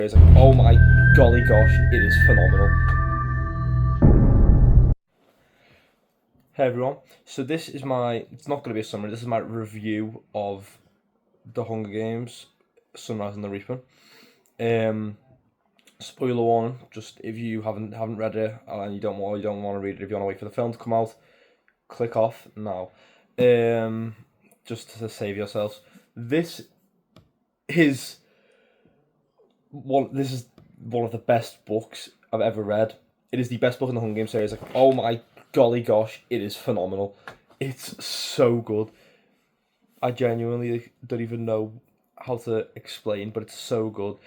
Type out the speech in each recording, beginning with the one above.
It's like, oh my golly gosh, it is phenomenal. Hey everyone, so this is it's not going to be a summary, this is my review of the Hunger Games, Sunrise and the Reaping. Spoiler warning, just if you haven't read it and you don't want to read it, if you want to wait for the film to come out, click off now. Just to save yourselves. This is one of the best books I've ever read. It is the best book in the Hunger Games series. Like, oh my golly gosh, it is phenomenal. It's so good. I genuinely don't even know how to explain, but it's so good.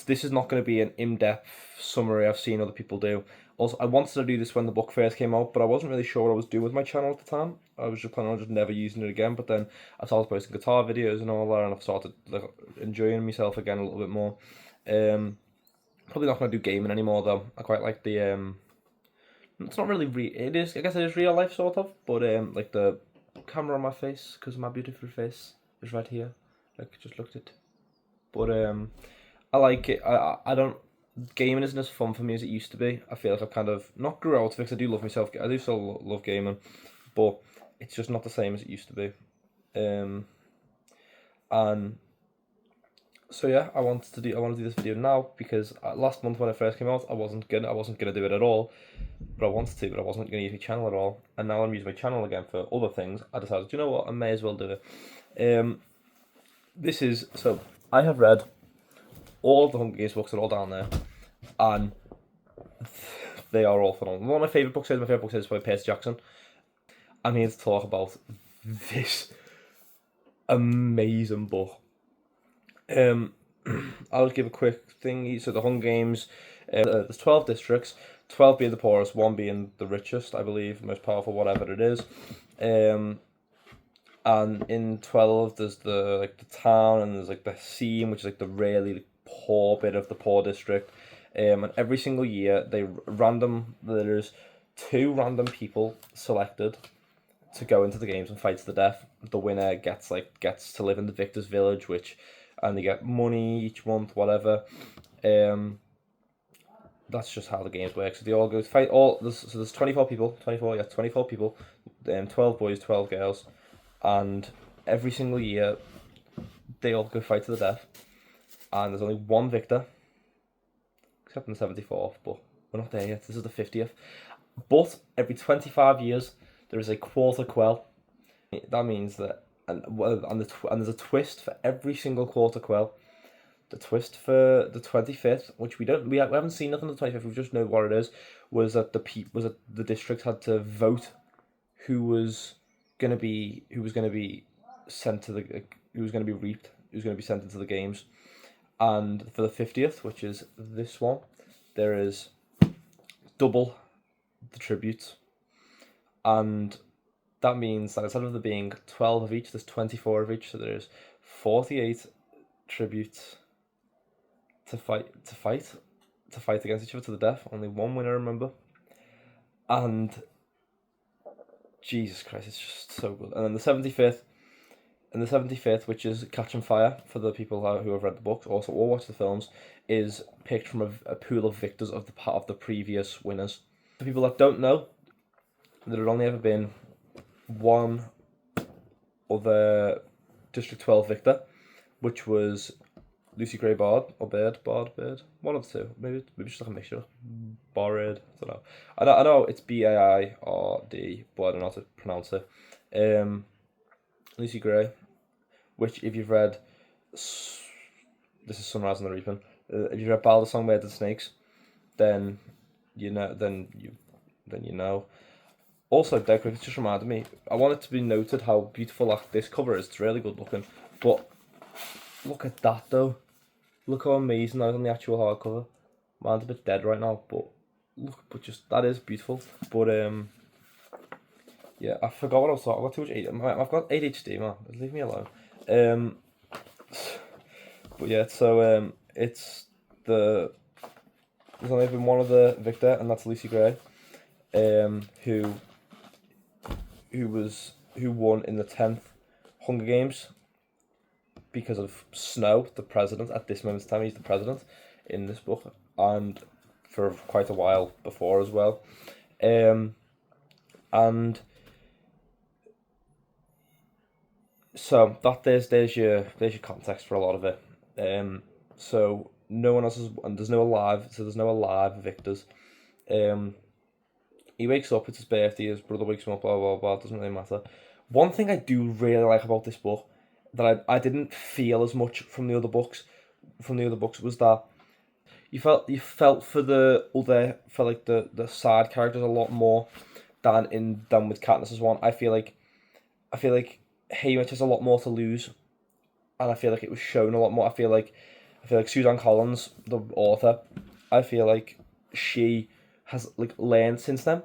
This is not going to be an in-depth summary I've seen other people do. Also, I wanted to do this when the book first came out, but I wasn't really sure what I was doing with my channel at the time. I was just planning on just never using it again, but then I started posting guitar videos and all that, and I've started enjoying myself again a little bit more. Probably not going to do gaming anymore though. I quite like the it's not really it is, I guess it is real life sort of, but like the camera on my face, because my beautiful face is right here. Like, just looked at. But I like it. I don't, gaming isn't as fun for me as it used to be. I feel like I've kind of not grew out of it, because I do love myself. I do still love gaming, but it's just not the same as it used to be. And so yeah, I want to do this video now because last month when it first came out, I wasn't gonna do it at all, but I wanted to, but I wasn't gonna use my channel at all. And now I'm using my channel again for other things. I decided, do you know what? I may as well do it. So I have read all of the Hunger Games books. They're all down there, and they are all phenomenal. One of my favourite books is by Percy Jackson. I'm here to talk about this amazing book. I'll give a quick thing. So the Hunger Games, there's 12 districts, 12 being the poorest, 1 being the richest, I believe, most powerful, whatever it is. And in 12 there's the town, and there's like the scene, which is like the really poor bit of the poor district. And every single year there's 2 random people selected to go into the games and fight to the death. The winner gets to live in the victor's village, and they get money each month, whatever. That's just how the games work. So they all go to fight. There's 24 people. 24 people. 12 boys, 12 girls, and every single year they all go fight to the death. And there's only one victor, except in the 74th. But we're not there yet. This is the 50th. But every 25 years there is a quarter quell. That means that. And there's a twist for every single quarter quell. The twist for the 25th, which we haven't seen nothing on the 25th. We just know what it is. Was that the district had to vote who was gonna be sent to who was gonna be reaped, who's gonna be sent into the games. And for the 50th, which is this one, there is double the tributes, and that means that instead of there being 12 of each, there's 24 of each. So there's 48 tributes to fight against each other to the death. Only one winner, remember. And Jesus Christ, it's just so good. And then the 75th, which is Catching Fire, for the people who have read the books, also or watched the films, is picked from a pool of victors of the previous winners. For people that don't know, there had only ever been one other District 12 victor, which was Lucy Gray Bard, or Bird, one of the two. Maybe just like a mixture. Bard, I don't know. I know it's Baird, but I don't know how to pronounce it. Lucy Gray, which if you've read, this is Sunrise and the Reaping. If you've read Ballad of Songbirds and Snakes, then you know. Also, dead quick, it just reminded me, I want it to be noted how beautiful this cover is. It's really good looking. But look at that though. Look how amazing that is on the actual hardcover. Mine's a bit dead right now, but that is beautiful. But yeah, I forgot what I was talking about. I've got too much I've got ADHD, man. Leave me alone. But yeah, so there's only been one other victor, and that's Lucy Gray, who won in the 10th Hunger Games because of Snow, the president. At this moment in time, he's the president. in this book, and for quite a while before as well. And so that there's your context for a lot of it. So no one else is, and there's no alive victors. He wakes up, it's his birthday, his brother wakes him up, blah blah blah, doesn't really matter. One thing I do really like about this book that I didn't feel as much from the other books was that you felt for like the side characters a lot more than with Katniss's one. I feel like Haymitch has a lot more to lose, and I feel like it was shown a lot more. I feel like Suzanne Collins, the author, I feel like she has like learned since then.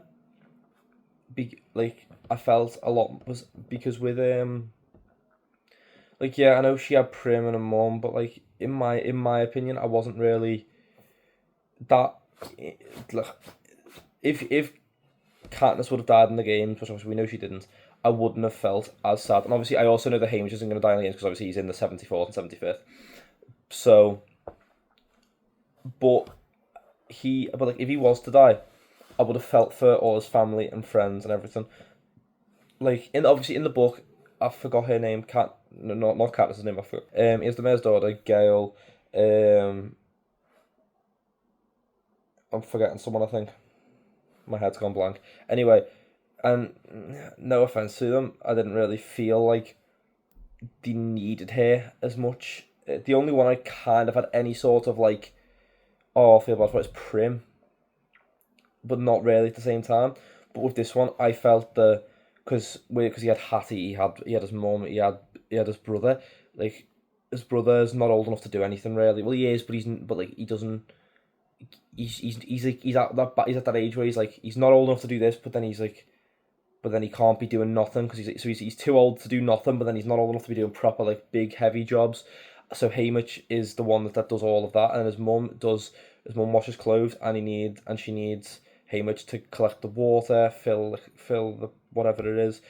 I felt a lot was because with like, yeah, I know she had Prim and a mum, but like in my opinion, I wasn't really that. Like, if Katniss would have died in the games, which obviously we know she didn't, I wouldn't have felt as sad. And obviously, I also know that Haymitch isn't going to die in the games because obviously he's in the 74th and 75th. So, but like if he was to die, I would have felt for all his family and friends and everything. Like obviously in the book, I forgot her name. Not Katniss's name. I forgot. He has the mayor's daughter, Gail. I'm forgetting someone. I think my head's gone blank. Anyway, and no offense to them, I didn't really feel like they needed her as much. The only one I kind of had any sort of like, oh, I feel bad for it is Prim, but not really at the same time. But with this one, I felt because he had Hattie, he had his mum, he had his brother. Like his brother's not old enough to do anything really. Well, he is, but he doesn't. He's at that age where he's not old enough to do this, but then he can't be doing nothing because he's too old to do nothing, but then he's not old enough to be doing proper like big heavy jobs. So Haymitch is the one that does all of that, and his mum washes clothes, and she needs Haymitch to collect the water, fill the whatever it is.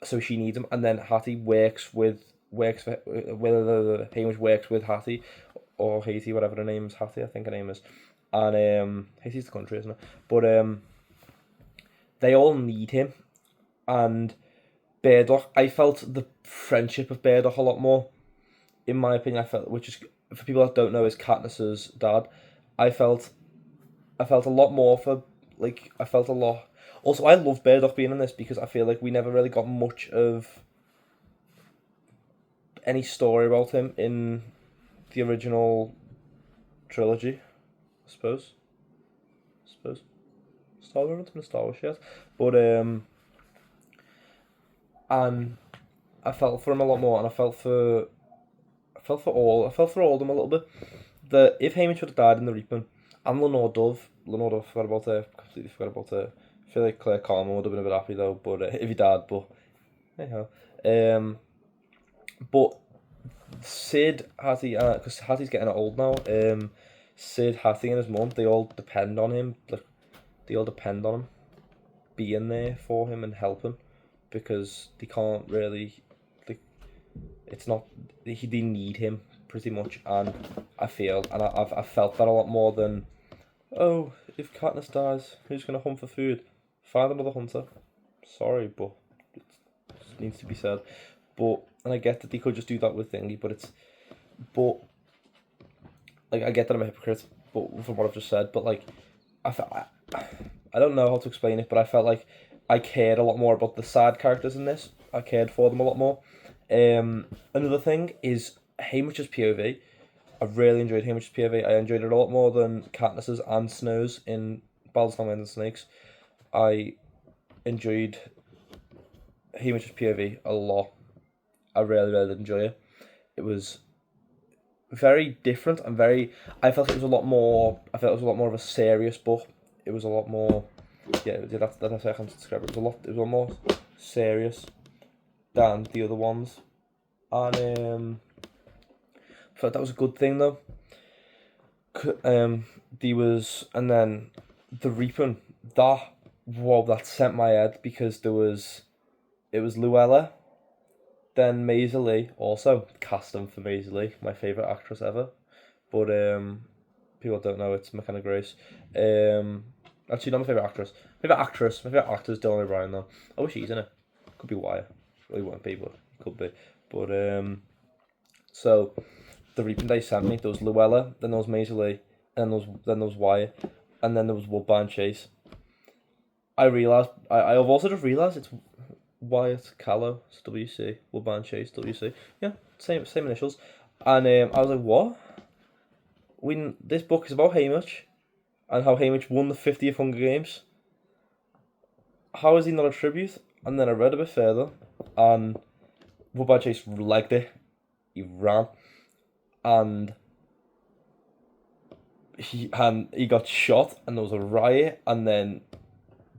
So she needs him, and then Hattie works for whether Haymitch works with Hattie or Haiti, whatever her name is. Hattie, I think her name is, and Haiti's the country, isn't it? But they all need him, and Burdock. I felt the friendship of Burdock a lot more. In my opinion, which is, for people that don't know, is Katniss's dad. I felt a lot more for, like, I felt a lot. Also, I love Burdock being in this because I feel like we never really got much of any story about him in the original trilogy, I suppose. Star Wars yet, but and I felt for him a lot more, and I felt for all of them a little bit. That if Haymitch would have died in the Reaping, and Lenore Dove, forgot about her, completely forgot about her. I feel like Claire Carmen would have been a bit happy though, but if he died, but anyhow, but Sid, Hattie, because Hattie's getting old now. Sid, Hattie, and his mum, they all depend on him. Like, they all depend on him being there for him and helping, because they can't really. It's not they need him pretty much, and I felt that a lot more than, oh, if Katniss dies, who's gonna hunt for food? Find another hunter. Sorry, but it needs to be said. But, and I get that they could just do that with Thingy, but like, I get that I'm a hypocrite, but from what I've just said, but like, I don't know how to explain it, but I felt like I cared a lot more about the side characters in this. I cared for them a lot more. Another thing is Haymitch's POV. I really enjoyed Haymitch's POV. I enjoyed it a lot more than Katniss's and Snow's in Battles of and Snakes. I enjoyed Haymitch's POV a lot. I really did enjoy it. It was very different and I felt it was a lot more. I felt it was a lot more of a serious book. It was a lot more. Yeah, that's how I can describe it. It was a lot more serious than the other ones, and I thought that was a good thing though. And then the Reaping, that sent my head, because it was Luella, then Maisie Lee, also casting for Maisie Lee, my favourite actress ever, but people don't know, it's McKenna Grace. Actually, not my favourite actress. My favourite actor is Dylan O'Brien, though. I wish he's in it. Could be Wire. Really won't be, but it could be. But, so, the Reaping Day sent me, there was Luella, then there was Maisie Lee, and then there was Wire, and then there was Woodbine Chase. I've also just realised it's Wyatt Callow, it's WC, Woodbine Chase, WC. Yeah, same initials. And I was like, what? This book is about Haymitch, and how Haymitch won the 50th Hunger Games. How is he not a tribute? And then I read a bit further, and Woodbine Chase legged it. He ran, and he got shot, and there was a riot, and then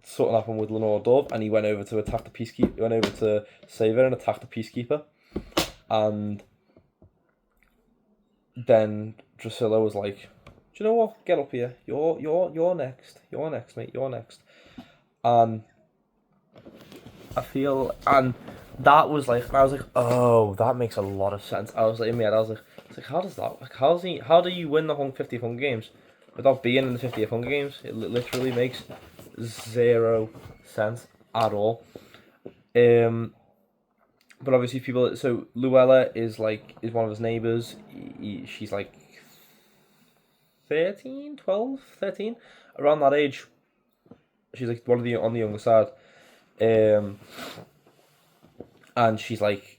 something happened with Lenore Dove, and he went over to attack the peacekeeper. He went over to save her and attack the peacekeeper, and then Drusilla was like, "Do you know what? Get up here. You're next. You're next, mate. You're next." And that was like, I was like, oh, that makes a lot of sense. I was like, in my head, I was like, how does that? Like, how do you win the 50th Hunger Games without being in the 50th Hunger Games? It literally makes zero sense at all. But obviously so Luella is one of his neighbours. She's like 13, 12, 13, around that age. She's like on the younger side. And she's like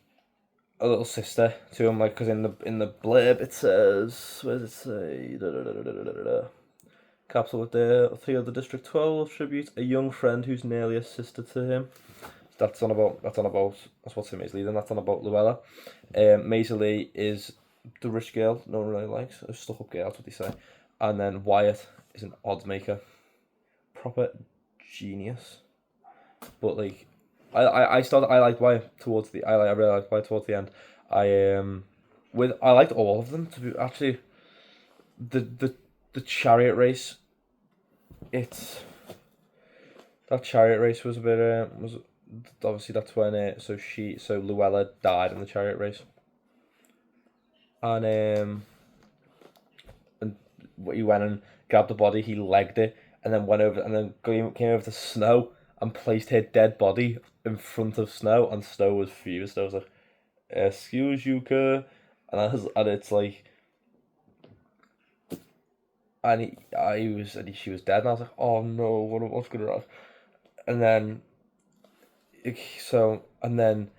a little sister to him, like, because in the blurb it says, where does it say? Capsule with the three of the District 12 tribute, a young friend who's nearly a sister to him. That's what's in Maisie Lee, then that's on about Luella. Maisie Lee is the rich girl no one really likes, a stuck up girl, that's what they say. And then Wyatt is an odds maker. Proper genius. But like, I liked Wyatt towards the I really liked Wyatt towards the end. I liked all of them, to be actually. The chariot race, that chariot race was a bit was obviously that's when so Luella died in the chariot race, and he went and grabbed the body, he legged it, and then went over and then came over to Snow and placed her dead body in front of Snow, and Snow was furious. Snow was like, "Excuse you, Kerr," and it's like. And she was dead, and I was like, "Oh no, what's gonna happen?" And then,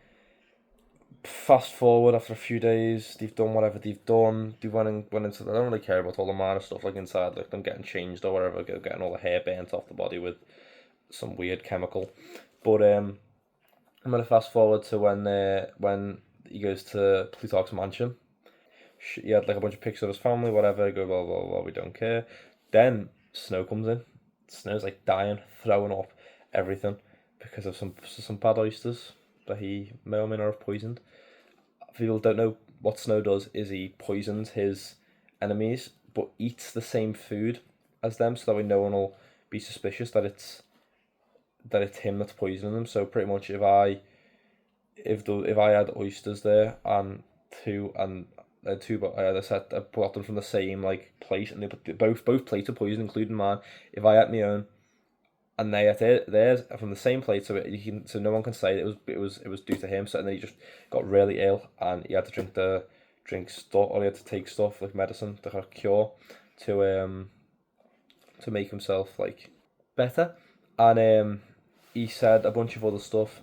fast forward after a few days, they've done whatever they've done. They went into. I don't really care about all the minor stuff like inside, like them getting changed or whatever, getting all the hair burnt off the body with some weird chemical. But I'm gonna fast forward to when he goes to Plutarch's mansion. He had like a bunch of pictures of his family, whatever, go blah blah blah, we don't care. Then Snow comes in. Snow's like dying, throwing up everything because of some bad oysters that he may or may not have poisoned. People don't know what Snow does is he poisons his enemies but eats the same food as them, so that way no one will be suspicious that it's him that's poisoning them. So pretty much if I had oysters there and but I brought them from the same like plate, and both plates are poisoned, including mine. If I ate my own, and they ate theirs from the same plate, so no one can say it was due to him. So and then he just got really ill, and he had to drink stuff, or he had to take stuff like medicine to cure to make himself like better, and he said a bunch of other stuff.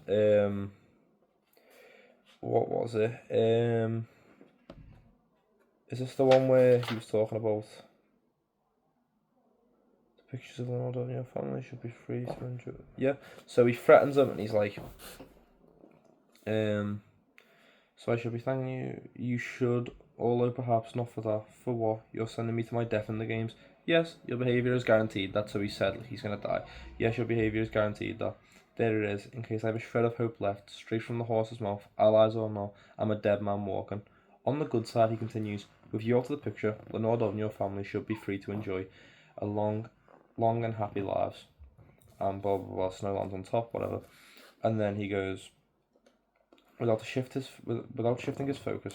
What was it? Is this the one where he was talking about the pictures of Leonardo and your family should be free to enjoy? Yeah, so he threatens them and he's like, so I should be thanking you. You should, although perhaps not for that. For what? You're sending me to my death in the games. Yes, your behaviour is guaranteed. That's how he said he's going to die. Yes, your behaviour is guaranteed that. There it is. In case I have a shred of hope left, straight from the horse's mouth, allies or no, I'm a dead man walking. On the good side, he continues, with you out of the picture, Leonardo and your family should be free to enjoy a long and happy lives. And blah blah blah, Snow lands on top, whatever. And then he goes, without shifting his focus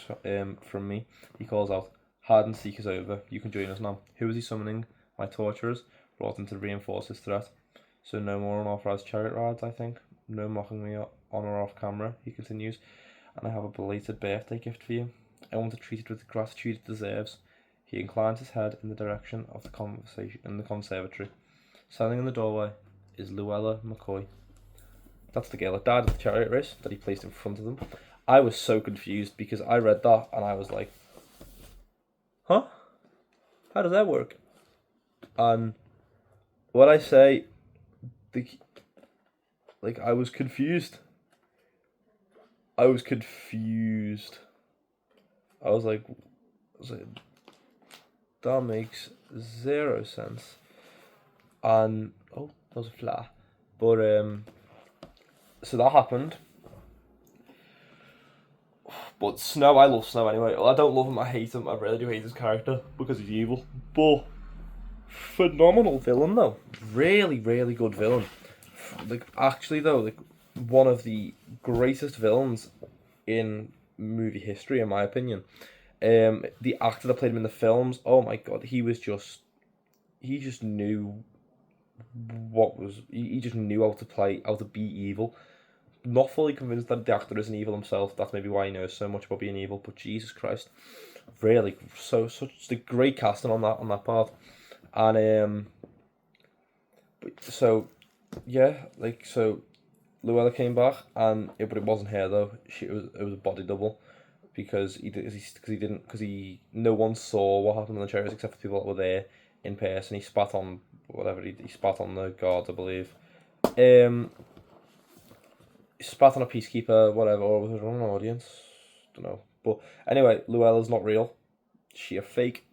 from me, he calls out, Hide and seek is over. You can join us now. Who is he summoning? My torturers, brought in to reinforce his threat. So no more unauthorized chariot rides, I think. No mocking me on or off camera, he continues. And I have a belated birthday gift for you. I want to treat it with the gratitude it deserves. He inclines his head in the direction of the conservatory. Standing in the doorway is Luella McCoy. That's the girl that died at the chariot race that he placed in front of them. I was so confused because I read that and I was like, huh? How does that work? And what I say, I was confused. I was like, that makes zero sense. And oh, that was a fly. But so that happened. But Snow, I love Snow anyway. Well, I don't love him, I hate him. I really do hate his character because he's evil. But phenomenal villain though. Really, really good villain. Like actually though, like one of the greatest villains in movie history, in my opinion. The actor that played him in the films, oh my god, he just knew he just knew how to be evil. Not fully convinced that the actor isn't evil himself. That's maybe why he knows so much about being evil. But Jesus Christ, really, such a great casting on that part. And so yeah, like so, Luella came back, but it wasn't her though. It was a body double, because no one saw what happened in the chairs except for people that were there in person. He spat on he spat on the guards, I believe. He spat on a peacekeeper, whatever, or was it on an audience? Don't know. But anyway, Luella's not real. She's a fake,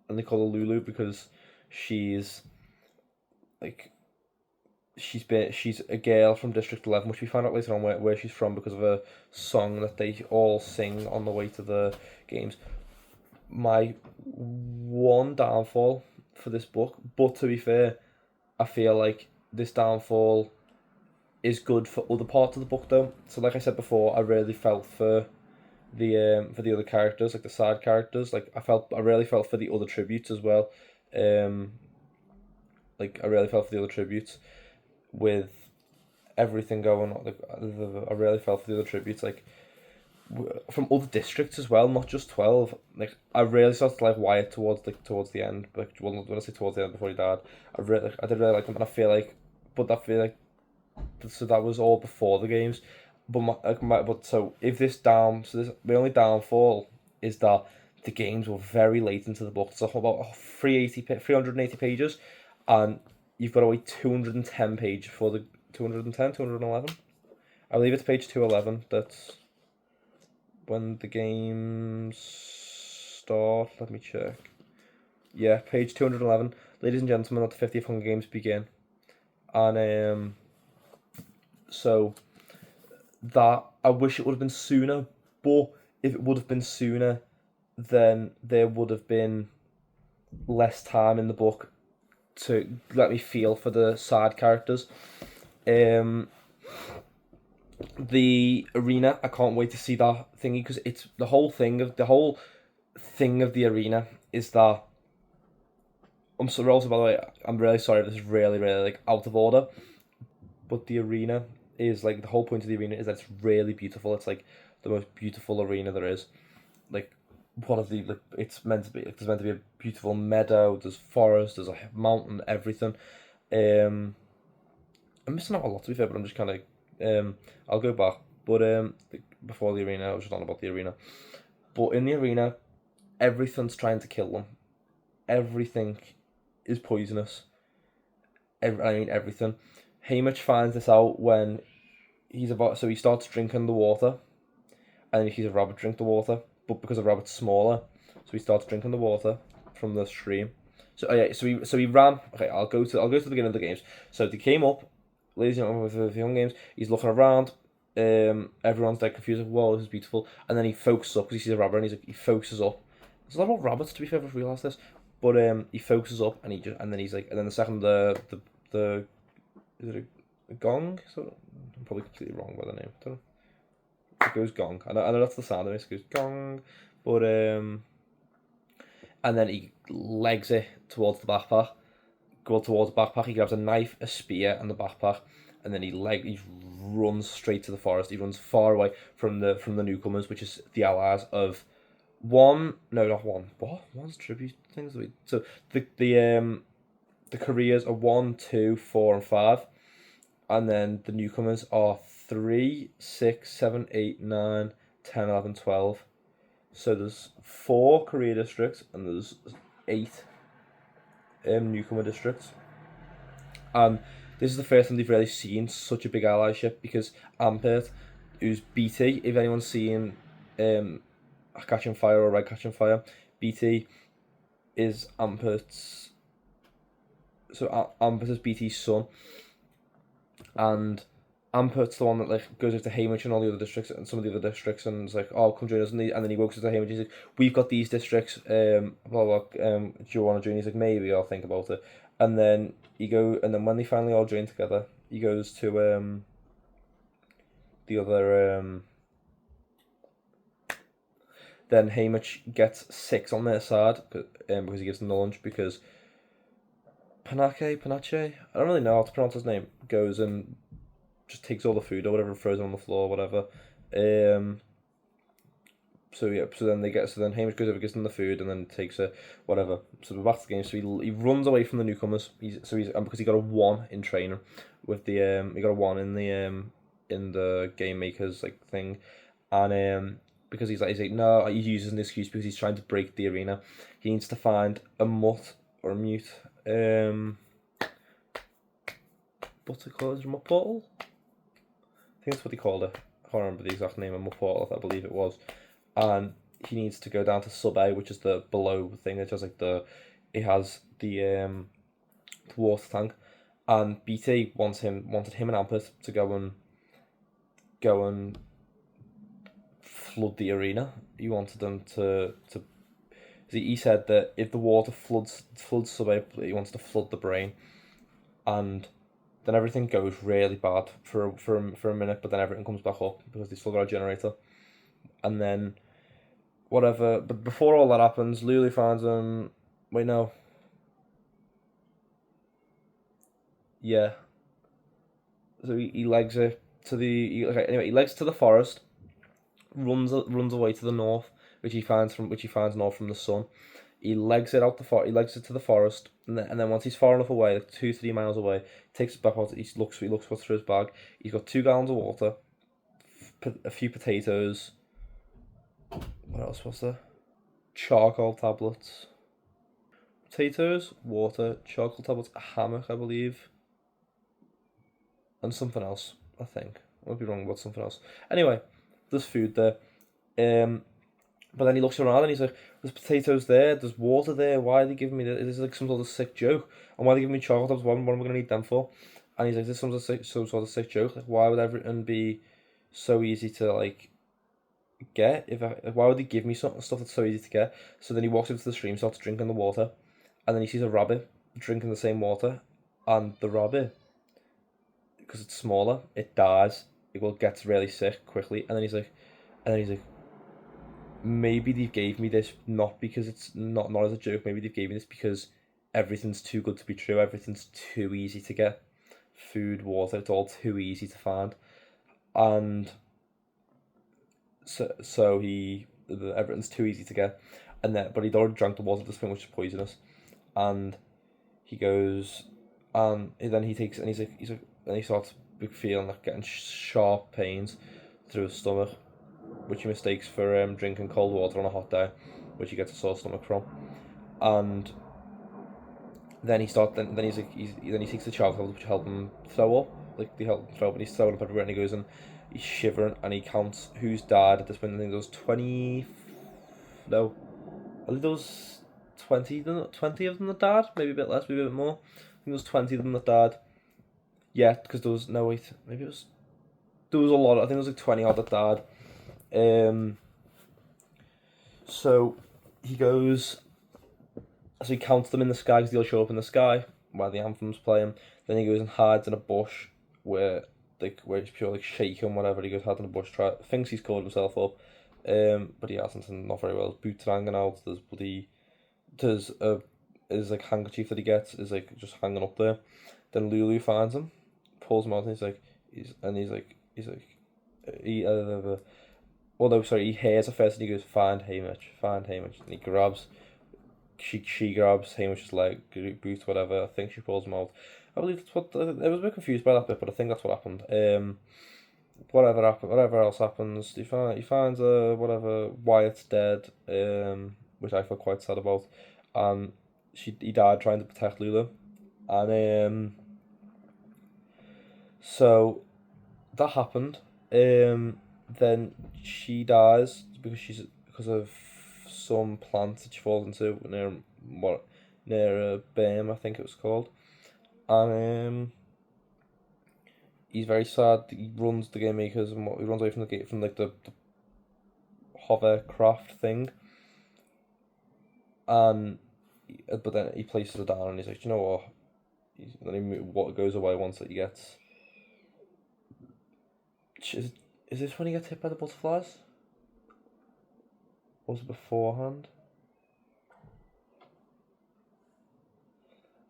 and they call her Lulu because she's a girl from District 11, which we find out later on where she's from because of a song that they all sing on the way to the games. My one downfall for this book, but to be fair, I feel like this downfall is good for other parts of the book though. So like I said before, I really felt for the other characters, like the side characters. Like I really felt for the other tributes as well. I really felt for the other tributes with everything going on. I really felt for the other tributes, like from other districts as well, not just 12. Like I really started to like Wyatt towards the end. Like when I say towards the end before he died, I did really like him, and I feel like so that was all before the games. So the only downfall is that the games were very late into the book. It's about 380 pages, and you've got to wait 210 pages for the 211. I believe it's page 211. That's when the games start. Let me check. Yeah, page 211. Ladies and gentlemen, let the 50th Hunger Games begin. And so that I wish it would have been sooner, but if it would have been sooner, then there would have been less time in the book to let me feel for the side characters. The arena, I can't wait to see that thingy, because it's the whole thing of the arena is that I'm sorry. Also, by the way, I'm really sorry if this is really, really like out of order, but the arena is like the whole point of the arena is that it's really beautiful. It's like the most beautiful arena there is. Like one of the it's meant to be. Like, there's meant to be a beautiful meadow. There's forest. There's a mountain. Everything. I'm missing out a lot to be fair, but I'm just kind of I'll go back. But before the arena, I was just on about the arena. But in the arena, everything's trying to kill them. Everything is poisonous. Everything. Haymitch finds this out when he starts drinking the water, and he sees a rabbit drink the water, but because the rabbit's smaller, so he starts drinking the water from the stream. So he ran. Okay, I'll go to the beginning of the games. So they came up, ladies and gentlemen, with the young games. He's looking around. Everyone's like confused, like, whoa, this is beautiful. And then he focuses up because he sees a rabbit, and he focuses up. There's a lot of rabbits, to be fair, I've realised this. But he focuses up, and then the second the is it a gong? So I'm probably completely wrong by the name. Don't know. It goes gong. I know that's the sound of it. It goes gong. But and then he legs it towards the backpack. Go towards the backpack. He grabs a knife, a spear, and the backpack, and then he runs straight to the forest. He runs far away from the newcomers, which is the allies of one. No, not one. What? One's tribute things. So the careers are 1, 2, 4, and 5, and then the newcomers are 3, 6, 7, 8, 9, 10, 11, 12. So there's 4 career districts and there's 8 newcomer districts. And this is the first time they've really seen such a big allyship, because Ampert, who's BT, if anyone's seen Catching Fire or Red Catching Fire, BT is Ampert's. So Ampert is BT's son, and Ampert's the one that like goes over to Hamish and all the other districts and some of the other districts, and it's like, oh, come join us, and then he walks to Hamish. He's like, we've got these districts, blah blah. Do you want to join? He's like, maybe I'll think about it. And then and then when they finally all join together, he goes to the other. Then Hamish gets 6 on their side because he gives them the lunch, because Panache, I don't really know how to pronounce his name, goes and just takes all the food or whatever, throws it on the floor or whatever. So then Hamish goes over, gives them the food, and then takes it, whatever. So we're back to the game. So he runs away from the newcomers. Because he got a 1 in training with the he got a 1 in the game makers like thing, and because he's like no, he uses an excuse because he's trying to break the arena. He needs to find a mutt or a mute. What's it called? Is it a mutt portal? I think that's what they called it. I can't remember the exact name of mutt portal. I believe it was. And he needs to go down to sub A, which is the below thing. It's just like it has the water tank, and BT wanted him and Ampert to go and flood the arena. He wanted them to. He said that if the water floods sub A, he wants to flood the brain, and then everything goes really bad for a minute, but then everything comes back up because they still got a generator, and then. Whatever, but before all that happens, Lulu finds him. Wait, no. Yeah. So he legs it to he legs to the forest, runs away to the north, which he finds north from the sun. He legs it to the forest, and then once he's far enough away, like 2-3 miles away, takes it back out. He looks what's through his bag. He's got 2 gallons of water, a few potatoes. What else was there? Charcoal tablets. Potatoes, water, charcoal tablets, a hammock, I believe. And something else, I think. I might be wrong about something else. Anyway, there's food there. But then he looks around and he's like, there's potatoes there, there's water there, why are they giving me this? Is this like some sort of sick joke? And why are they giving me charcoal tablets? What am I going to need them for? And he's like, this is some sort of sick joke. Like, why would everything be so easy to, like, get? Why would they give me stuff that's so easy to get? So then he walks into the stream, starts drinking the water, and then he sees a rabbit drinking the same water, and the rabbit, because it's smaller, it dies. It gets really sick quickly, and then he's like, maybe they gave me this not because it's not as a joke. Maybe they gave me this because everything's too good to be true. Everything's too easy to get. Food, water, it's all too easy to find, and. So everything's too easy to get, but he'd already drank the water at this point, which is poisonous, and he goes, and then he takes, and he starts feeling like getting sharp pains through his stomach, which he mistakes for drinking cold water on a hot day, which he gets a sore stomach from, and then he takes the charcoal, which help him throw up, they help him throw up, and he's throwing up everywhere, and he goes and. He's shivering and he counts who's died at this point. I think there was 20. No, I think there was 20 of them that died. Maybe a bit less, maybe a bit more. I think there was 20 of them that died. Yeah, because there was no wait. Maybe it was. There was a lot. I think there was like 20 odd that died. So he goes. So he counts them in the sky because they'll show up in the sky while the anthem's playing. Then he goes and hides in a bush where it's pure like shaking, whatever. He goes hard in the bush, thinks he's called himself up, but he hasn't, and not very well. Boots are hanging out. there's a his like handkerchief that he gets is like just hanging up there. Then Lulu finds him, pulls him out, and he's like he well no sorry he hears it first and he goes find Hamish, and he grabs she grabs Hamish's leg, boots, whatever. I think she pulls him out. I believe that's what I was a bit confused by that bit, but I think that's what happened. Whatever else happens, he finds whatever Wyatt's dead, which I feel quite sad about, and he died trying to protect Lula, and so that happened. Then she dies because of some plant that she falls into near a berm, I think it was called, and he's very sad. He runs the game makers and he runs away from the gate from like the hovercraft thing, and but then he places it down and he's like, you know what? What goes away once that he gets. Is this when he gets hit by the butterflies? Or was it beforehand?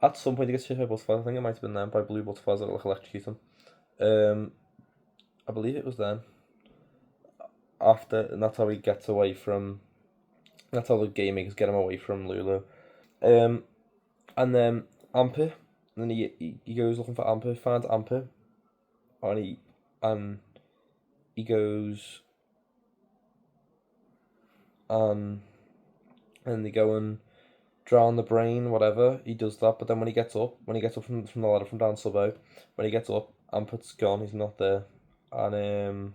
At some point he gets hit by butterflies. I think it might have been then by blue butterflies that like electrocute him. I believe it was then. After, and that's how he gets away from. That's how the game makers get him away from Lulu. And then Ampy, and then he goes looking for Ampy, finds Ampy, and he goes and they go and drown the brain, whatever. He does that, but then when he gets up from the ladder from down Subway, when he gets up, Ampet's gone. He's not there, and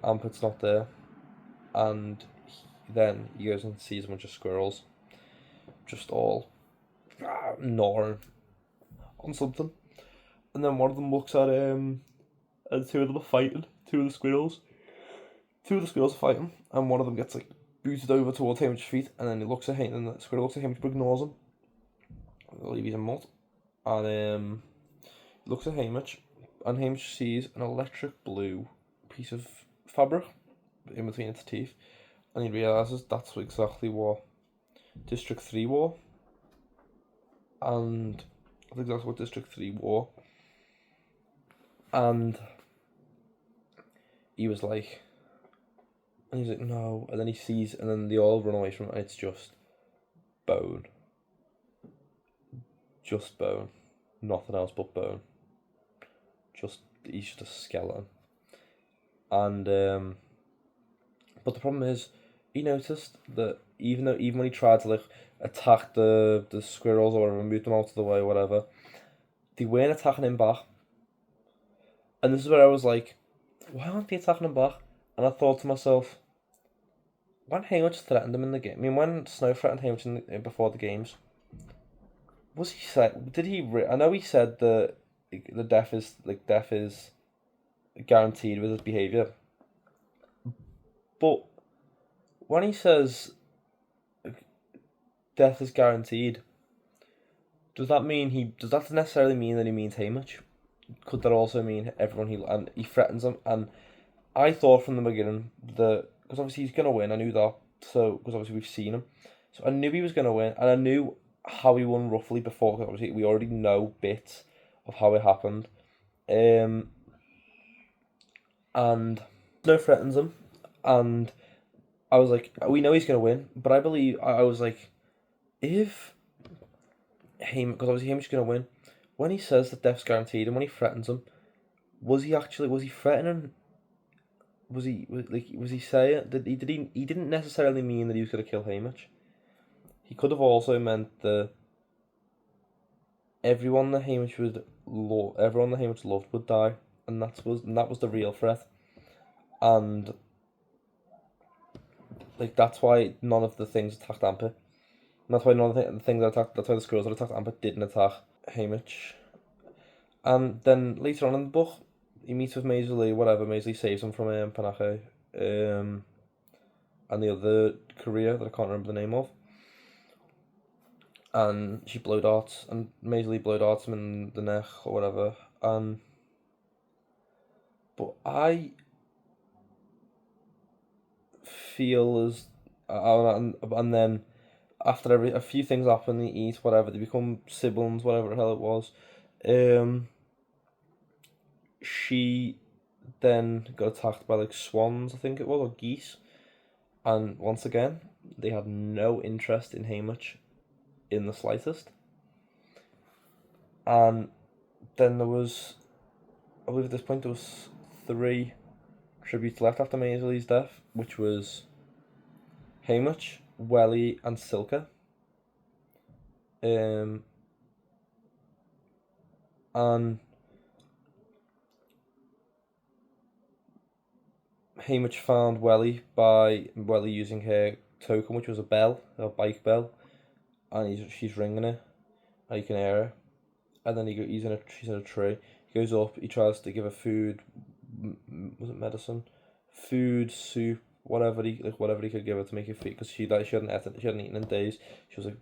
Ampet's not there, and then he goes and sees a bunch of squirrels, just all gnawing on something, and then one of them looks at and two of them are fighting. Two of the squirrels are fighting, and one of them gets like booted over towards Hamish's feet, and then he looks at him, and the squirrel looks at Hamish but ignores him. I believe he's a mutt, and he looks at Hamish, and Hamish sees an electric blue piece of fabric in between its teeth, and he realises that's exactly what District 3 wore, and that's exactly what District 3 wore, and he was like, and he's like, no, and then he sees, and then they all run away from it, and it's just bone. Just bone. Nothing else but bone. He's just a skeleton. And, but the problem is, he noticed that even when he tried to, like, attack the squirrels or whatever, move them out of the way or whatever, they weren't attacking him back. And this is where I was like, why aren't they attacking him back? And I thought to myself, when Hamish threatened him in the game, I mean, when Snow threatened Hamish before the games, was he said? Did he? I know he said that the death is guaranteed with his behavior, but when he says death is guaranteed, does that necessarily mean that he means Hamish? Could that also mean everyone and he threatens him? And I thought from the beginning that, because obviously he's gonna win, I knew that. So because obviously we've seen him, so I knew he was gonna win, and I knew how he won roughly before. Because obviously we already know bits of how it happened. And Snow threatens him, and I was like, we know he's gonna win, but I believe I was like, if Hamish, because obviously Hamish is gonna win, when he says that death's guaranteed and when he threatens him, was he threatening? Was he saying that he didn't necessarily mean that he was gonna kill Hamish. He could have also meant that everyone that Hamish loved would die, and that was the real threat. And like that's why none of the things attacked Ampy. And that's why none of the things that attacked. That's why the squirrels that attacked Ampy didn't attack Hamish. And then later on in the book, he meets with Maisie. Maisie saves him from Panache, and the other career that I can't remember the name of. And she blow darts, and Maisie blow darts him in the neck or whatever. But I feel as and then after a few things happen, they eat whatever, they become siblings, whatever the hell it was. Um, she then got attacked by like swans, I think it was, or geese, and once again, they had no interest in Haymitch in the slightest. And then there was, I believe at this point there was 3 tributes left after Maisley's death, which was Haymitch, Welly, and Silka. And Haymitch found Welly by Welly using her token, which was a bell, a bike bell, and she's ringing it, and you can hear her. And then she's in a tree. He goes up. He tries to give her food. Was it medicine? Food, soup, whatever he could give her to make her feel, because she hadn't eaten in days. She was like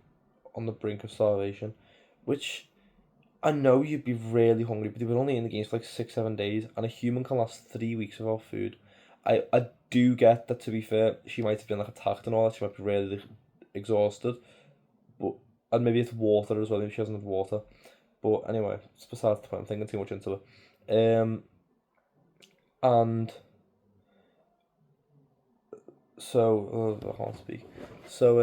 on the brink of starvation, which I know you'd be really hungry, but they were only in the games for like 6-7 days, and a human can last 3 weeks without food. I do get that, to be fair, she might have been like attacked and all that. She might be really exhausted, but and maybe it's water as well. Maybe she doesn't have water. But anyway, it's besides the point. I'm thinking too much into it. And so I can't speak. So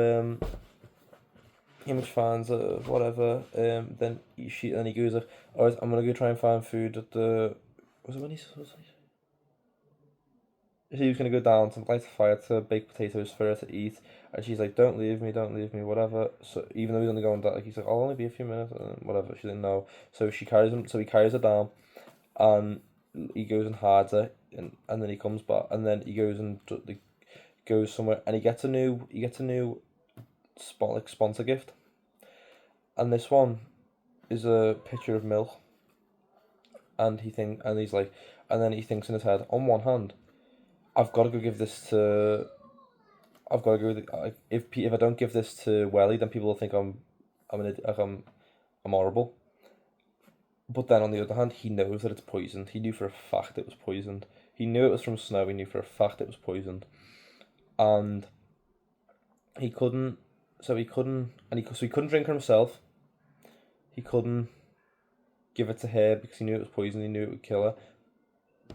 Image finds whatever. Then he goes like, "Alright, I'm gonna go try and find food at the." Was it when he was gonna go down to light a fire to bake potatoes for her to eat, and she's like, don't leave me, whatever." So even though he's only going down, like he's like, "I'll only be a few minutes," and whatever. She didn't know, so he carries her down, and he goes and hides her, and then he comes back, and then he goes and like, goes somewhere, and he gets a new sponsor gift, and this one is a pitcher of milk, and he's like, and then he thinks in his head, on one hand, I've got to go give this to. I've got to go. If I don't give this to Welly, then people will think I'm horrible. But then on the other hand, he knows that it's poisoned. He knew for a fact it was poisoned. He knew it was from snow. He knew for a fact it was poisoned, and he couldn't. So he couldn't, so he couldn't drink it himself. He couldn't give it to her because he knew it was poison. He knew it would kill her.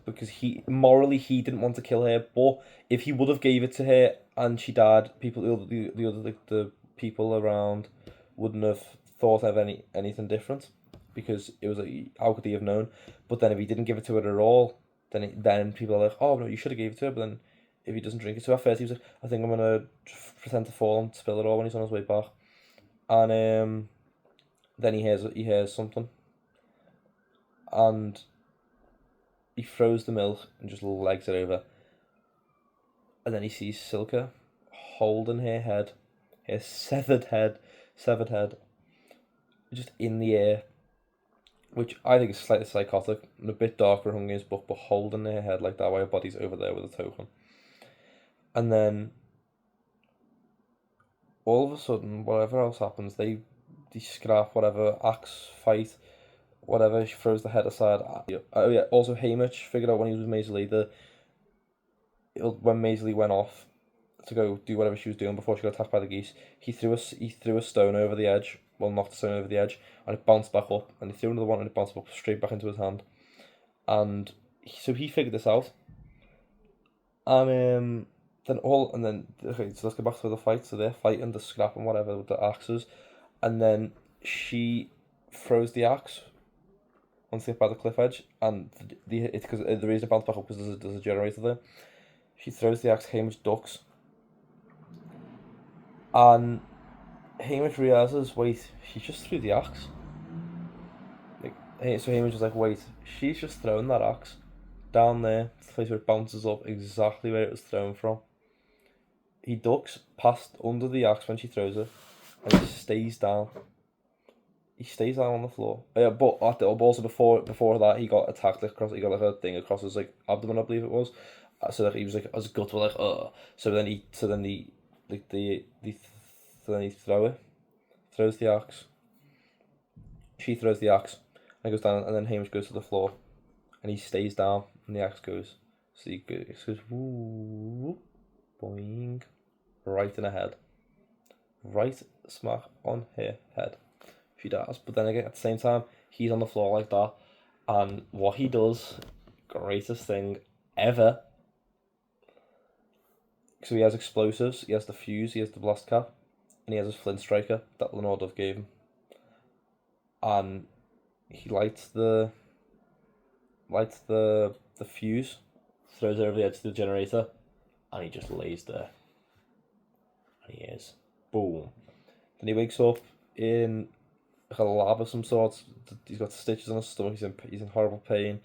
Because he didn't want to kill her, but if he would have gave it to her and she died, the people around wouldn't have thought of anything different, because it was like, how could he have known? But then if he didn't give it to her at all, then people are like, oh no, you should have gave it to her. But then if he doesn't drink it, so at first he was like, I think I'm gonna pretend to fall and spill it all when he's on his way back, and then he hears something, and he throws the milk and just legs it over. And then he sees Silka holding her severed head, just in the air, which I think is slightly psychotic and a bit darker in Hunger Games book, but holding her head like that while her body's over there with a token. And then all of a sudden, whatever else happens, they scrap, whatever, axe fight, whatever. She throws the head aside. Oh yeah. Also, Haymitch figured out when he was with Maisie when Maisie went off to go do whatever she was doing before she got attacked by the geese, he threw a stone over the edge. Well, knocked the stone over the edge, and it bounced back up. And he threw another one, and it bounced up straight back into his hand. And so he figured this out. And okay, so let's go back to the fight. So they're fighting, the scrap and whatever with the axes, and then she throws the axe once they get by the cliff edge, and because the reason it bounced back up because there's a generator there. She throws the axe, Hamish ducks, and Hamish realizes, wait, she just threw the axe. So Hamish was like, wait, she's just thrown that axe down there, the place where it bounces up exactly where it was thrown from. He ducks past under the axe when she throws it, and he stays down. He stays down on the floor. But also before that, he got attacked across. He got like a thing across his like abdomen, I believe it was. So that he was like, his guts were like, ugh. So then he throws the axe. She throws the axe, and it goes down, and then Hamish goes to the floor, and he stays down, and the axe goes. So he goes, woo, boing, right in the head. right smack on her head. She dies. But then again, at the same time, he's on the floor like that, and what he does, greatest thing ever. So he has explosives, he has the fuse, he has the blast cap, and he has his flint striker that Leonardo gave him. And he lights the fuse, throws it over the edge of the generator, and he just lays there. And he is. Boom. Then he wakes up in like a lab of some sort. He's got stitches on his stomach, he's in horrible pain.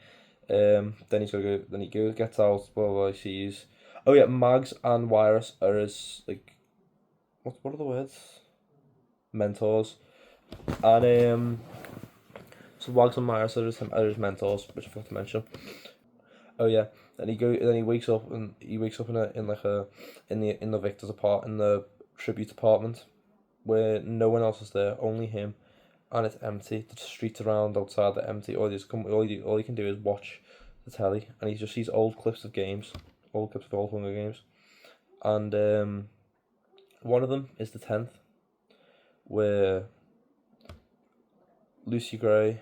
Then he's got to go. Then he gets out. Blah blah. He sees. Oh yeah, Mags and Virus are his like. What are the words? Mentors, and so Wags and Virus are his mentors, which I forgot to mention. Oh yeah, then he wakes up and he wakes up in the Victor's apartment, in the tribute apartment, where no one else is there, only him, and it's empty. The streets around outside are empty. All he can do is watch the telly, and he just sees old clips of games, old clips of old Hunger Games, and one of them is the 10th, where Lucy Gray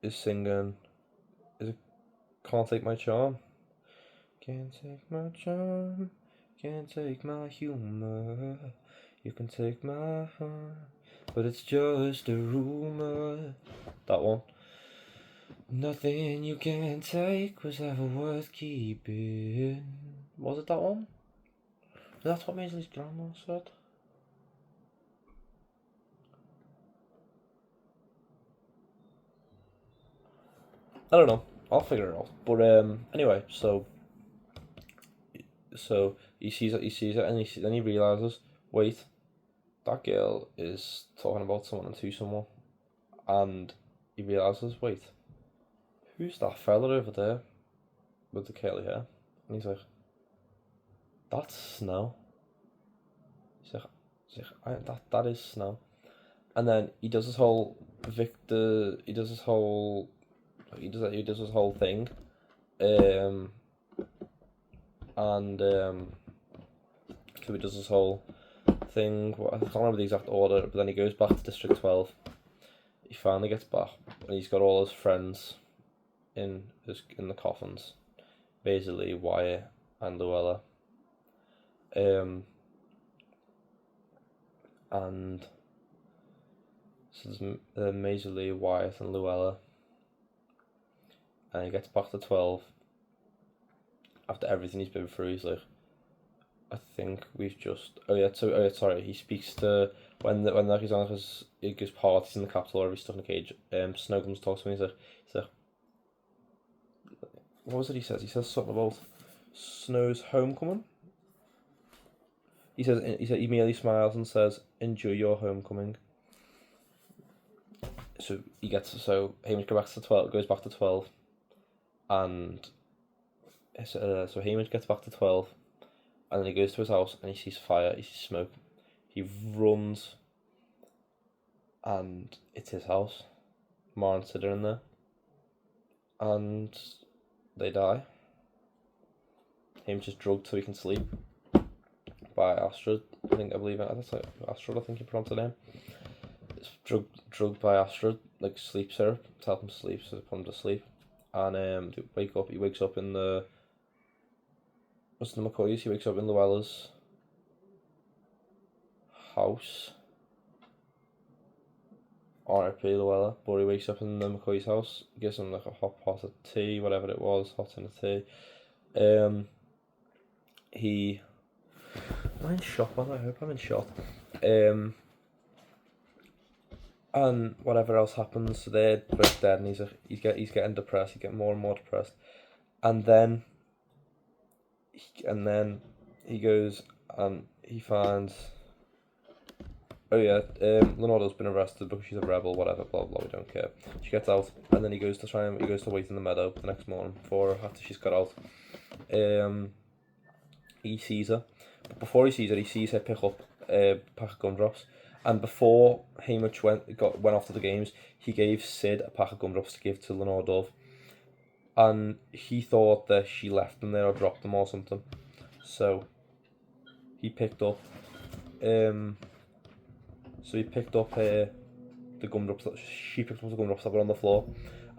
is singing. Is it "Can't Take My Charm"? Can't take my charm, can't take my humor. You can take my heart, but it's just a rumor. That one. Nothing you can take was ever worth keeping. Was it that one? That's what Maisley's grandma said. I don't know. I'll figure it out. But anyway, so he sees it, and then he realizes, wait, that girl is talking about someone to someone, and he realizes, wait, who's that fella over there with the curly hair? And he's like, that's Snow. He's like, that is Snow. And then he does this whole he does this whole thing, and so he does this whole thing. I can't remember the exact order, but then he goes back to District 12. He finally gets back, and he's got all his friends in the coffins, basically Wyatt and Luella, and so there's Maisie Lee, Wyatt, and Luella, and he gets back to 12. After everything he's been through, he's like, I think we've just. Sorry. He speaks to when he's on his parties in the capital, or he's stuck in a cage. Snow comes to talk to him. He's like, what was it he says? He says something about Snow's homecoming. He merely smiles and says, "Enjoy your homecoming." So Hamish goes back to 12, and so Hamish gets back to 12, and then he goes to his house and he sees fire, he sees smoke, he runs, and it's his house. Mar and Sid are in there, and they die. Hamish is drugged so he can sleep by Astrid. I think he pronounced the name. It's drugged by Astrid, like sleep syrup, to help him sleep, so they put him to sleep. And he wakes up in the McCoys. He wakes up in Luella's house. R.I.P. Luella. But he wakes up in the McCoy's house. Gives him like a hot pot of tea, whatever it was, hot in the tea. Am I in shock? I hope I'm in shock. And whatever else happens, so they're both dead, and he's getting depressed. He's getting more and more depressed, and then he goes and he finds. Oh yeah, Leonardo's been arrested because she's a rebel. Whatever, blah blah. We don't care. She gets out, and then he goes to wait in the meadow the next morning for her after she's got out. He sees her, but before he sees her pick up a pack of gumdrops. And before Hamish went off to the games, he gave Sid a pack of gumdrops to give to Leonardo. And he thought that she left them there or dropped them or something. So he picked up So he picked up the gumdrops. She picked up the gumdrops that were on the floor,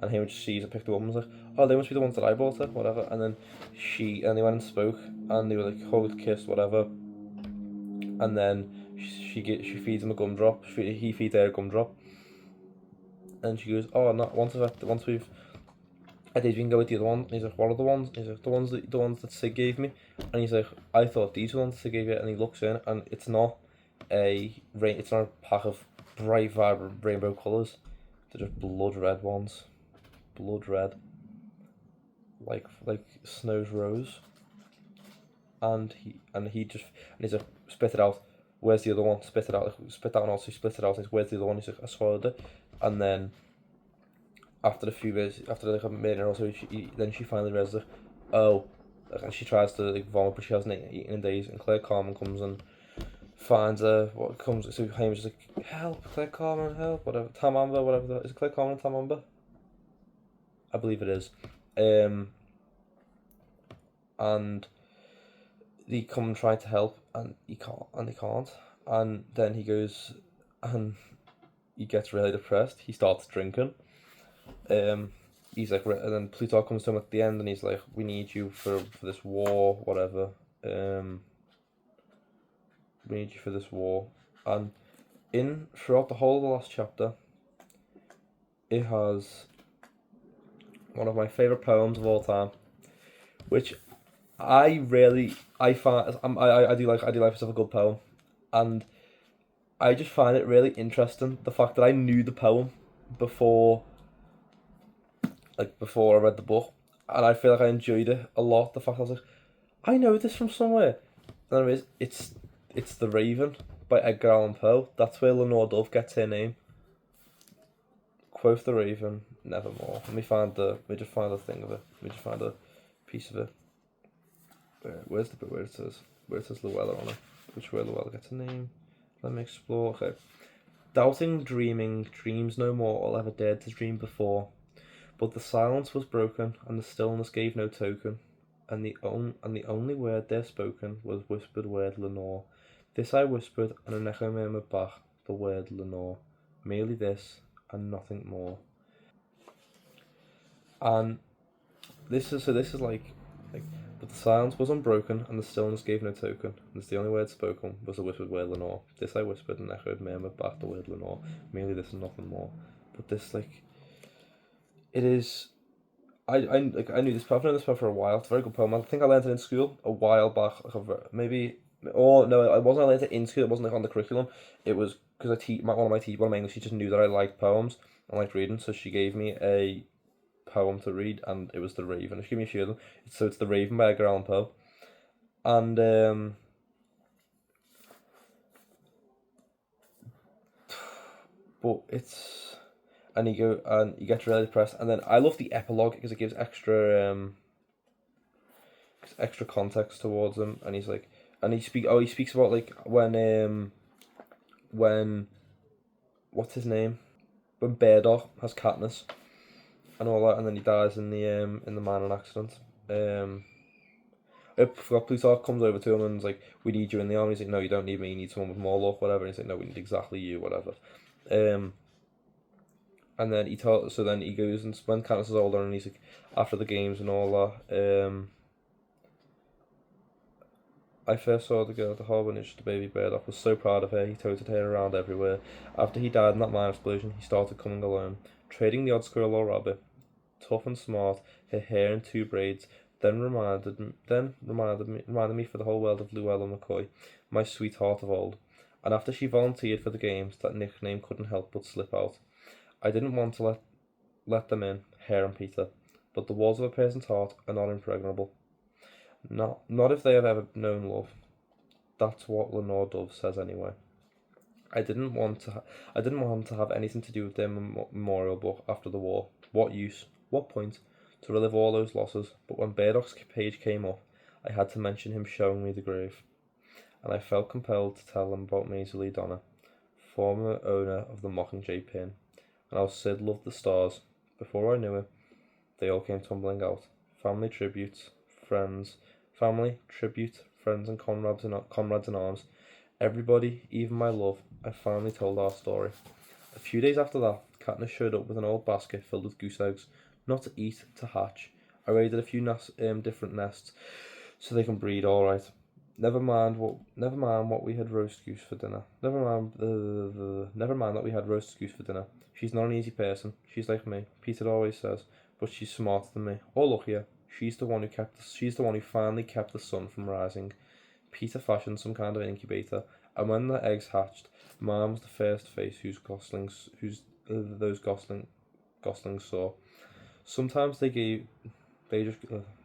and he just sees and picked them up and was like, "Oh, they must be the ones that I bought her, whatever." And then they went and spoke, and they were like hugged, kissed, whatever. And then she feeds him a gumdrop. He feeds her a gumdrop, and she goes, "Oh, not once we've I did, we can go with the other one." And he's like, "What are the ones?" And he's like, the ones that Sig gave me." And he's like, "I thought these were the ones that Sig gave you." And he looks in, and it's not it's not a pack of bright, vibrant rainbow colours. They're just blood red ones, blood red, like Snow's rose. And he's like, "Spit it out. Where's the other one? Spit it out. Like, spit that one out." So he split it out. And he's, "Where's the other one?" He's like, "I swallowed it." And then after a few minutes, after like a minute or so, she finally realizes, like, "Oh," like, and she tries to like vomit, but she hasn't eaten in days. And Claire Carmen comes and finds her. What comes? So Hamish is like, "Help, Claire Carmen, help!" Whatever, Tam Amber, whatever. Is it Claire Carmen and Tam Amber? I believe it is. And they come and try to help, and they can't. And then he goes, and he gets really depressed. He starts drinking. He's like, and then Plutarch comes to him at the end, and he's like, "We need you for this war, whatever. We need you for this war." And throughout the whole of the last chapter, it has one of my favorite poems of all time, which I find I do like myself a good poem, and I just find it really interesting the fact that I knew the poem before I read the book, and I feel like I enjoyed it a lot. The fact I was like, "I know this from somewhere," and it's The Raven by Edgar Allan Poe. That's where Lenore Dove gets her name. Quoth the Raven, nevermore. Let me just find a thing of it. Let me just find a piece of it. Where's the bit where it says Luella on it? Which way Luella gets her name? Let me explore. Okay. Doubting, dreaming, dreams no more all ever dared to dream before. But the silence was broken, and the stillness gave no token, and the only word there spoken was whispered word Lenore. This I whispered, and an echo murmured back the word Lenore. Merely this, and nothing more. And this is like, but the silence was unbroken, and the stillness gave no token. And the only word spoken was the whispered word Lenore. This I whispered, and echoed murmured back the word Lenore. Merely this and nothing more. But this it is. I knew this poem. I've known this poem for a while. It's a very good poem. I think I learned it in school a while back. Maybe, or no, it wasn't. I learned it in school. It wasn't like on the curriculum. It was because one of my English teachers knew that I liked poems and liked reading, so she gave me a poem to read, and it was The Raven. She gave me a few of them. So it's The Raven by Edgar Allan Poe, and but it's. And you get really depressed, and then I love the epilogue because it gives extra context towards him, and he's like, and he speaks about like when what's his name, when Burdock has Katniss and all that, and then he dies in the mining accident. Plutarch comes over to him and is like, "We need you in the army." He's like, "No, you don't need me. You need someone with more luck, whatever." And he's like, "No, we need exactly you, whatever." And then then he goes, and when Katniss is older, and he's like, after the games and all that, I first saw the girl at the harbour when the baby Burdock was so proud of her, he toted her around everywhere. After he died in that mine explosion, he started coming alone, trading the odd squirrel or rabbit. Tough and smart, her hair in two braids, reminded me for the whole world of Luella McCoy, my sweetheart of old. And after she volunteered for the games, that nickname couldn't help but slip out. I didn't want to let them in, Hare and Peter, but the walls of a person's heart are not impregnable. Not if they have ever known love. That's what Lenore Dove says anyway. I didn't want him to have anything to do with their memorial book after the war. What use? What point? To relive all those losses. But when Burdock's page came up, I had to mention him showing me the grave, and I felt compelled to tell them about Maisie Lee Donner, former owner of the Mockingjay pin, and how Sid loved the stars. Before I knew it, they all came tumbling out. Family, tribute, friends, and comrades in arms. Everybody, even my love, I finally told our story. A few days after that, Katniss showed up with an old basket filled with goose eggs, not to eat, to hatch. I raided a few different nests, so they can breed all right. Never mind what we had roast goose for dinner. Never mind that we had roast goose for dinner. She's not an easy person. She's like me, Peter always says, but she's smarter than me, or luckier. She's the one who finally kept the sun from rising. Peter fashioned some kind of incubator, and when the eggs hatched, Mom was the first face those goslings saw. Sometimes they just,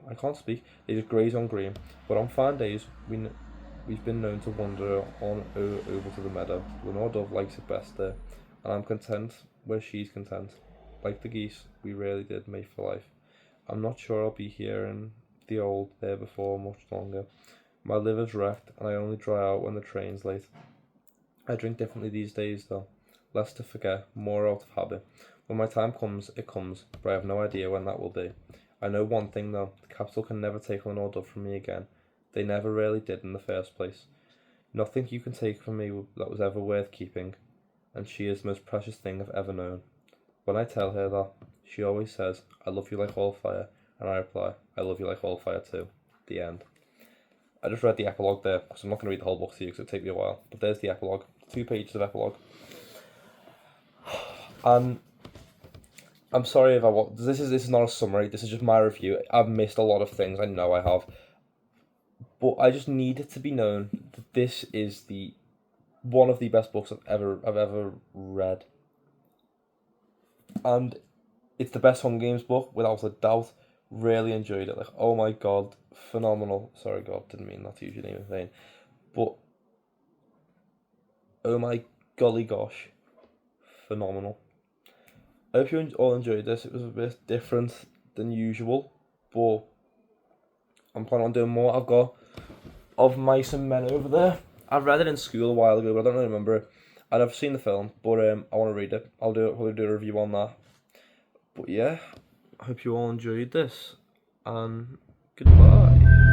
I can't speak. They just graze on green, but on fine days we've been known to wander over to the meadow. Lenore Dove likes it best there, and I'm content where she's content. Like the geese, we really did mate for life. I'm not sure I'll be here in the old there before much longer. My liver's wrecked, and I only dry out when the train's late. I drink differently these days, though. Less to forget, more out of habit. When my time comes, it comes, but I have no idea when that will be. I know one thing, though. The capital can never take Lenore Dove from me again. They never really did in the first place. Nothing you can take from me that was ever worth keeping, and she is the most precious thing I've ever known. When I tell her that, she always says, I love you like all fire, and I reply, I love you like all fire too. The end. I just read the epilogue there, because I'm not going to read the whole book to you because it'll take me a while. But there's the epilogue. 2 pages of epilogue. And I'm sorry if this is not a summary, this is just my review. I've missed a lot of things, I know I have. But I just need it to be known that this is one of the best books I've ever read. And it's the best Hunger Games book, without a doubt. Really enjoyed it. Like, oh my god, phenomenal. Sorry, God, didn't mean that to use your name in vain. But, oh my golly gosh, phenomenal. I hope you all enjoyed this. It was a bit different than usual, but I'm planning on doing more. I've got Of Mice and Men over there. I read it in school a while ago, but I don't really remember it. I've never seen the film, but I want to read it. I'll probably do a review on that. But yeah, I hope you all enjoyed this, and goodbye.